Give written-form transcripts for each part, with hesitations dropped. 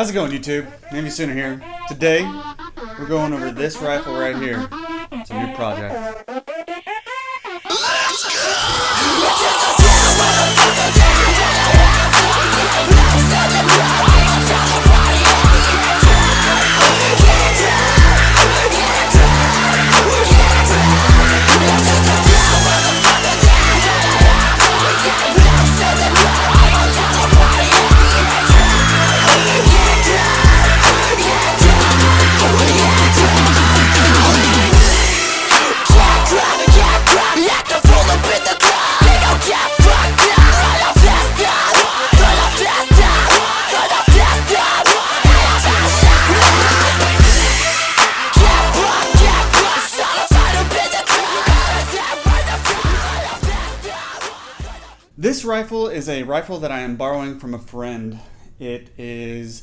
How's it going, YouTube? Navy Sooner here. Today, we're going over this rifle right here. It's a new project. This rifle is a rifle that I am borrowing from a friend. It is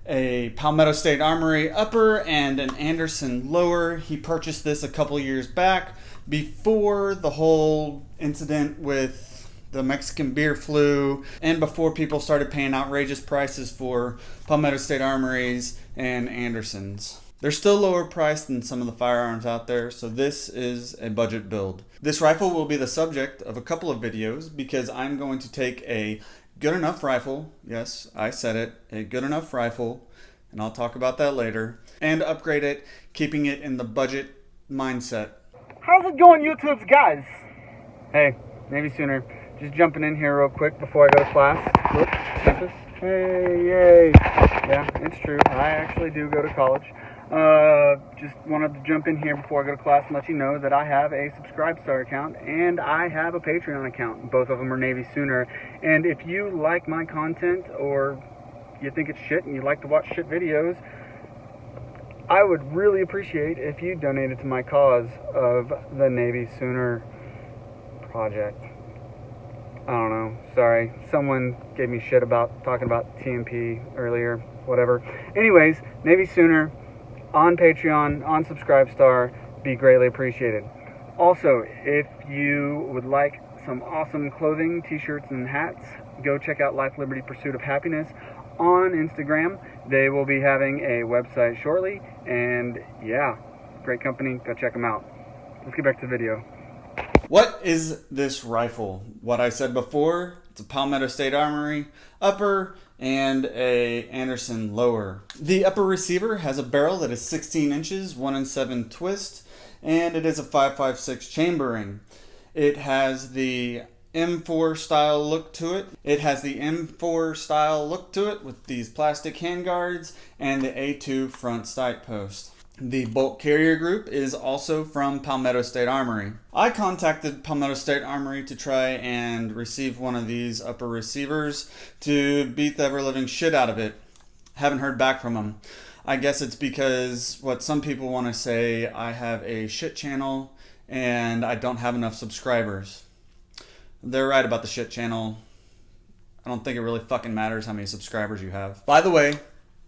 a Palmetto State Armory upper and an Anderson lower. He purchased this a couple years back before the whole incident with the Mexican beer flu and before people started paying outrageous prices for Palmetto State Armories and Andersons. They're still lower priced than some of the firearms out there, so this is a budget build. This rifle will be the subject of a couple of videos because I'm going to take a good enough rifle, yes, I said it, a good enough rifle, and I'll talk about that later, and upgrade it, keeping it in the budget mindset. How's it going, YouTube's guys? Hey, Navy Sooner, just jumping in here real quick before I go to class. Whoops, campus. Hey, yay. Yeah, it's true, I actually do go to college. Just wanted to jump in here before I go to class and let you know that I have a Subscribestar account and I have a Patreon account. Both of them are Navy Sooner. And if you like my content or you think it's shit and you like to watch shit videos, I would really appreciate if you donated to my cause of the Navy Sooner project. I don't know, sorry. Someone gave me shit about talking about TMP earlier, whatever. Anyways, Navy Sooner on Patreon, on Subscribestar, be greatly appreciated. Also, if you would like some awesome clothing, t-shirts, and hats, go check out Life, Liberty, Pursuit of Happiness on Instagram. They will be having a website shortly, and yeah, great company, go check them out. Let's get back to the video. What is this rifle? What I said before, it's a Palmetto State Armory upper and a Anderson lower. The upper receiver has a barrel that is 16 inches, 1 7 twist, and it is a 5.56 chambering. It has the M4 style look to it. With these plastic handguards and the A2 front sight post. The bolt carrier group is also from Palmetto State Armory. I contacted Palmetto State Armory to try and receive one of these upper receivers to beat the ever-living shit out of it. Haven't heard back from them. I guess it's because what some people want to say, I have a shit channel and I don't have enough subscribers. They're right about the shit channel. I don't think it really fucking matters how many subscribers you have. By the way,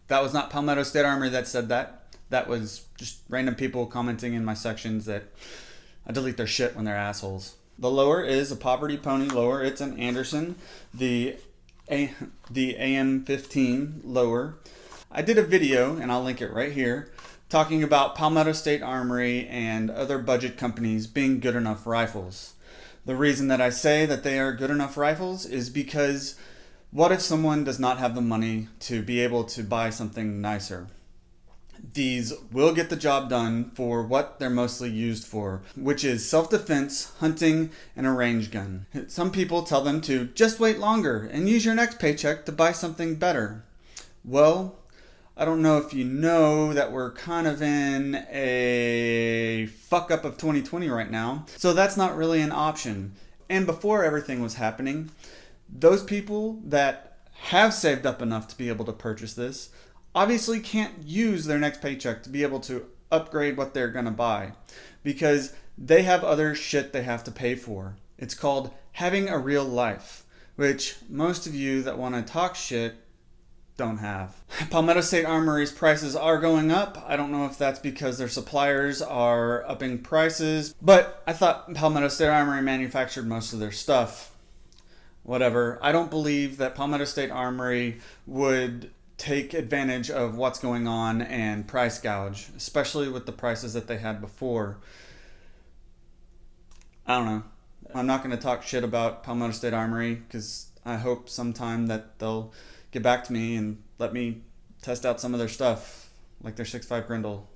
that was not Palmetto State Armory that said that. That was just random people commenting in my sections that I delete their shit when they're assholes. The lower is a Poverty Pony lower. It's an Anderson, the AM15 lower. I did a video, and I'll link it right here, talking about Palmetto State Armory and other budget companies being good enough rifles. The reason that I say that they are good enough rifles is because what if someone does not have the money to be able to buy something nicer? These will get the job done for what they're mostly used for, which is self-defense, hunting, and a range gun. Some people tell them to just wait longer and use your next paycheck to buy something better. Well, I don't know if you know that we're kind of in a fuck up of 2020 right now, so that's not really an option. And before everything was happening, those people that have saved up enough to be able to purchase this obviously can't use their next paycheck to be able to upgrade what they're going to buy because they have other shit they have to pay for. It's called having a real life, which most of you that want to talk shit don't have. Palmetto State Armory's prices are going up. I don't know if that's because their suppliers are upping prices, but I thought Palmetto State Armory manufactured most of their stuff. Whatever. I don't believe that Palmetto State Armory would take advantage of what's going on and price gouge, especially with the prices that they had before. I don't know. I'm not going to talk shit about Palmetto State Armory because I hope sometime that they'll get back to me and let me test out some of their stuff, like their 6.5 Grindle.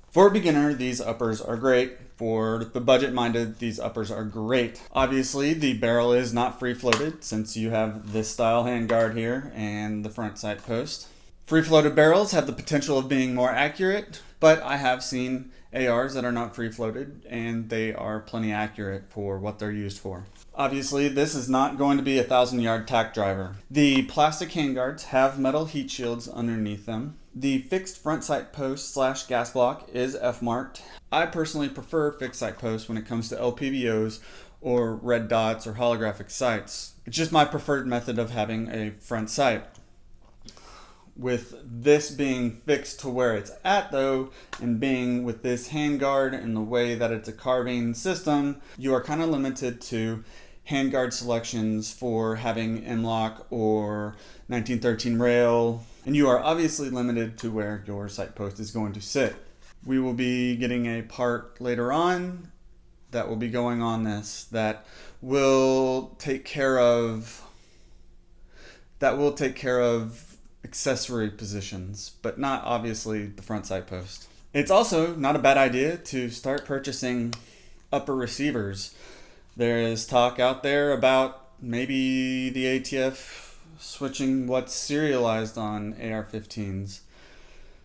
For a beginner, these uppers are great. For the budget-minded, these uppers are great. Obviously, the barrel is not free-floated since you have this style handguard here and the front sight post. Free-floated barrels have the potential of being more accurate, but I have seen ARs that are not free-floated and they are plenty accurate for what they're used for. Obviously, this is not going to be a 1,000-yard tack driver. The plastic handguards have metal heat shields underneath them. The fixed front sight post / gas block is F-marked. I personally prefer fixed sight posts when it comes to LPBOs or red dots or holographic sights. It's just my preferred method of having a front sight. With this being fixed to where it's at though, and being with this handguard and the way that it's a carbine system, you are kind of limited to handguard selections for having M-lock or 1913 rail, and you are obviously limited to where your sight post is going to sit. We will be getting a part later on that will be going on this that will take care of accessory positions, but not obviously the front sight post. It's also not a bad idea to start purchasing upper receivers. There is talk out there about maybe the ATF switching what's serialized on AR-15s.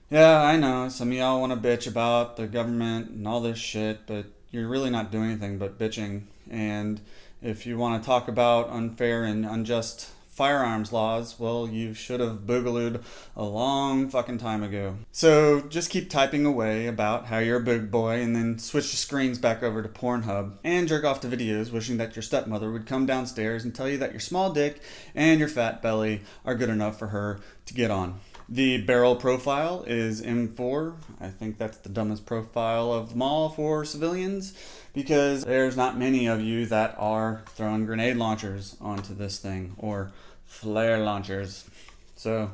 Yeah, I know, some of y'all want to bitch about the government and all this shit, but you're really not doing anything but bitching. And if you want to talk about unfair and unjust firearms laws, well, you should have boogalooed a long fucking time ago. So just keep typing away about how you're a big boy and then switch your screens back over to Pornhub and jerk off to videos wishing that your stepmother would come downstairs and tell you that your small dick and your fat belly are good enough for her to get on. The barrel profile is M4. I think that's the dumbest profile of them all for civilians because there's not many of you that are throwing grenade launchers onto this thing or flare launchers. So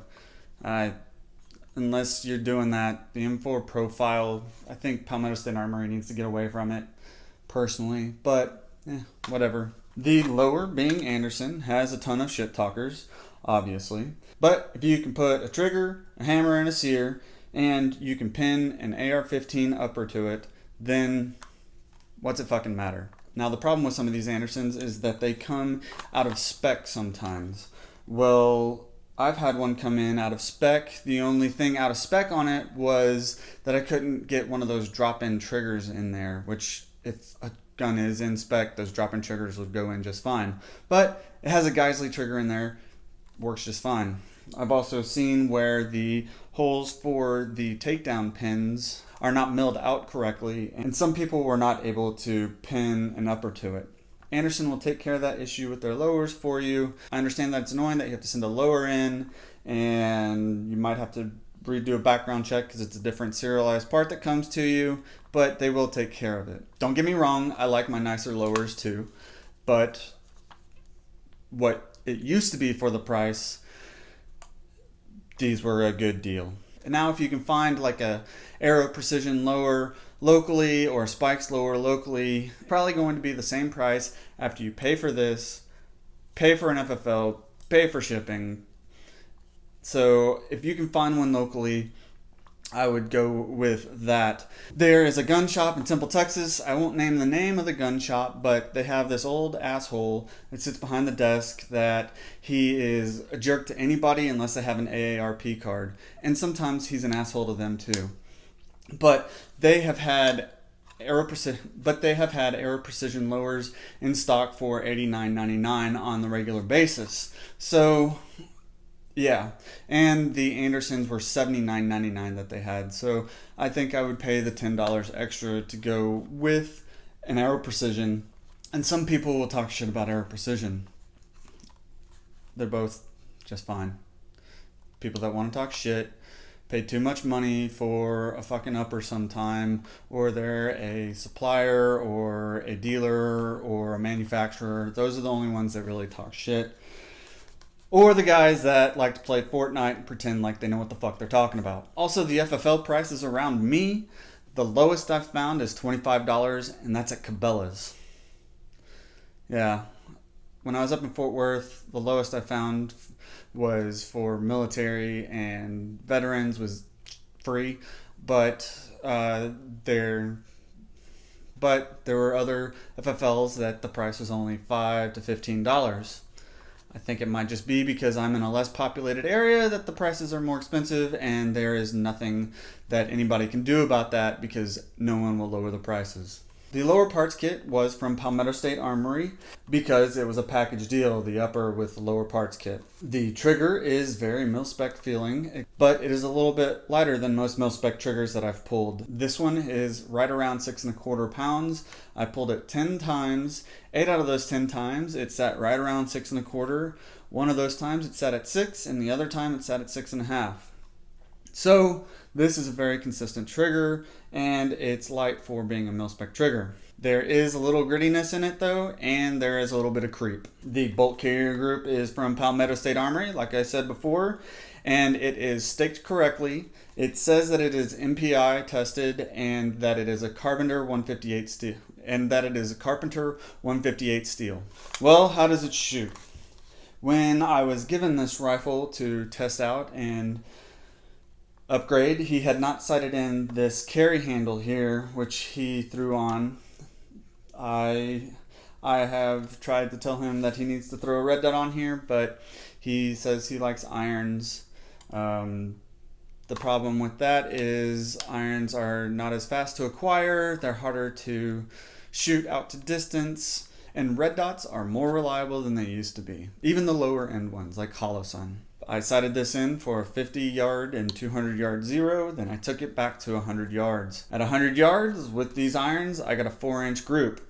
unless you're doing that, the M4 profile, I think Palmetto State Armory needs to get away from it personally, but whatever. The lower, being Anderson, has a ton of shit talkers, obviously. But if you can put a trigger, a hammer, and a sear, and you can pin an AR-15 upper to it, then what's it fucking matter? Now the problem with some of these Andersons is that they come out of spec sometimes. Well, I've had one come in out of spec. The only thing out of spec on it was that I couldn't get one of those drop-in triggers in there, which if a gun is in spec, those drop-in triggers would go in just fine. But it has a Geisley trigger in there, works just fine. I've also seen where the holes for the takedown pins are not milled out correctly, and some people were not able to pin an upper to it. Anderson will take care of that issue with their lowers for you. I understand that it's annoying that you have to send a lower in, and you might have to redo a background check because it's a different serialized part that comes to you, but they will take care of it. Don't get me wrong, I like my nicer lowers too, but what it used to be for the price, these were a good deal. And now if you can find like a Aero Precision lower locally or a Spikes lower locally, probably going to be the same price after you pay for this, pay for an FFL, pay for shipping. So if you can find one locally, I would go with that. There is a gun shop in Temple, Texas. I won't name the name of the gun shop, but they have this old asshole that sits behind the desk that he is a jerk to anybody unless they have an AARP card. And sometimes he's an asshole to them too. But they have had Aero Precision lowers in stock for $89.99 on the regular basis. So yeah, and the Andersons were $79.99 that they had. So I think I would pay the $10 extra to go with an Aero Precision. And some people will talk shit about Aero Precision. They're both just fine. People that want to talk shit pay too much money for a fucking upper sometime, or they're a supplier or a dealer or a manufacturer. Those are the only ones that really talk shit. Or the guys that like to play Fortnite and pretend like they know what the fuck they're talking about. Also, the FFL prices around me, the lowest I've found is $25, and that's at Cabela's. Yeah. When I was up in Fort Worth, the lowest I found was for military and veterans was free, but there were other FFLs that the price was only $5 to $15. I think it might just be because I'm in a less populated area that the prices are more expensive, and there is nothing that anybody can do about that because no one will lower the prices. The lower parts kit was from Palmetto State Armory because it was a package deal, the upper with the lower parts kit. The trigger is very mil-spec feeling, but it is a little bit lighter than most mil-spec triggers that I've pulled. This one is right around 6¼ pounds. I pulled it 10 times. 8 out of those 10 times it sat right around 6¼ One of those times it sat at 6, and the other time it sat at 6½. So this is a very consistent trigger, and it's light for being a mil-spec trigger. There is a little grittiness in it though, and there is a little bit of creep. The bolt carrier group is from Palmetto State Armory, like I said before, and it is staked correctly. It says that it is MPI tested and that it is a Carpenter 158 steel. Well, how does it shoot? When I was given this rifle to test out and upgrade, he had not sighted in this carry handle here, which he threw on. I have tried to tell him that he needs to throw a red dot on here, but he says he likes irons. The problem with that is irons are not as fast to acquire, they're harder to shoot out to distance, and red dots are more reliable than they used to be. Even the lower end ones like Hollow Sun. I sighted this in for a 50 yard and 200 yard zero, then I took it back to 100 yards. At 100 yards with these irons, I got a 4-inch group.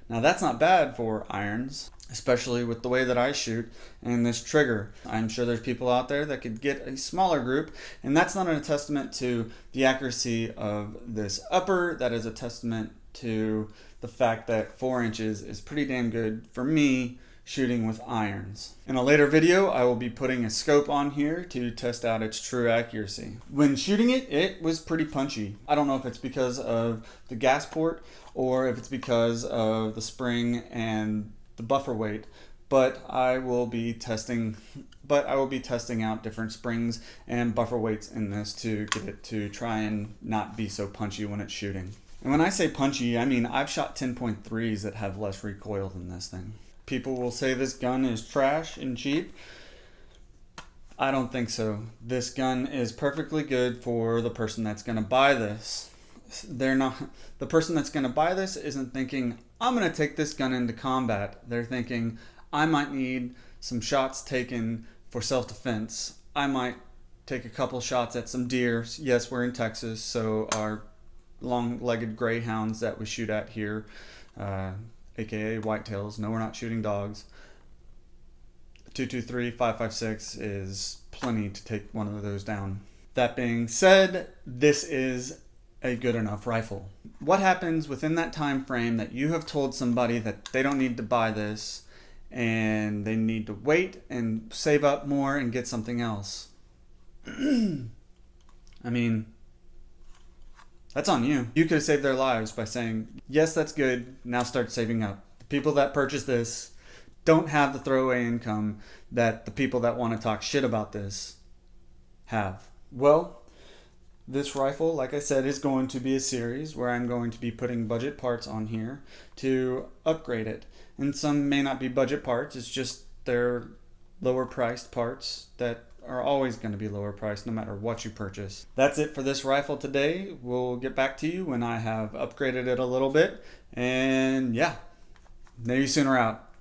Now that's not bad for irons, especially with the way that I shoot and this trigger. I'm sure there's people out there that could get a smaller group, and that's not a testament to the accuracy of this upper. That is a testament to the fact that 4 inches is pretty damn good for me shooting with irons. In a later video, I will be putting a scope on here to test out its true accuracy. When shooting it, it was pretty punchy. I don't know if it's because of the gas port or if it's because of the spring and the buffer weight, but I will be testing out different springs and buffer weights in this to get it to try and not be so punchy when it's shooting. And when I say punchy, I mean I've shot 10.3s that have less recoil than this thing. People will say this gun is trash and cheap. I don't think so. This gun is perfectly good for the person that's going to buy this. The person that's going to buy this isn't thinking, I'm going to take this gun into combat. They're thinking, I might need some shots taken for self-defense. I might take a couple shots at some deer. Yes, we're in Texas, so our long-legged greyhounds that we shoot at here, aka whitetails. No, we're not shooting dogs. 223, 5.56 is plenty to take one of those down. That being said, this is a good enough rifle. What happens within that time frame that you have told somebody that they don't need to buy this and they need to wait and save up more and get something else? I mean, that's on you. You could have saved their lives by saying, yes, that's good, now start saving up. The people that purchase this don't have the throwaway income that the people that want to talk shit about this have. Well, this rifle, like I said, is going to be a series where I'm going to be putting budget parts on here to upgrade it. And some may not be budget parts, it's just they're lower priced parts that are always going to be lower priced no matter what you purchase. That's it for this rifle today. We'll get back to you when I have upgraded it a little bit. And yeah, Navy Sooner out.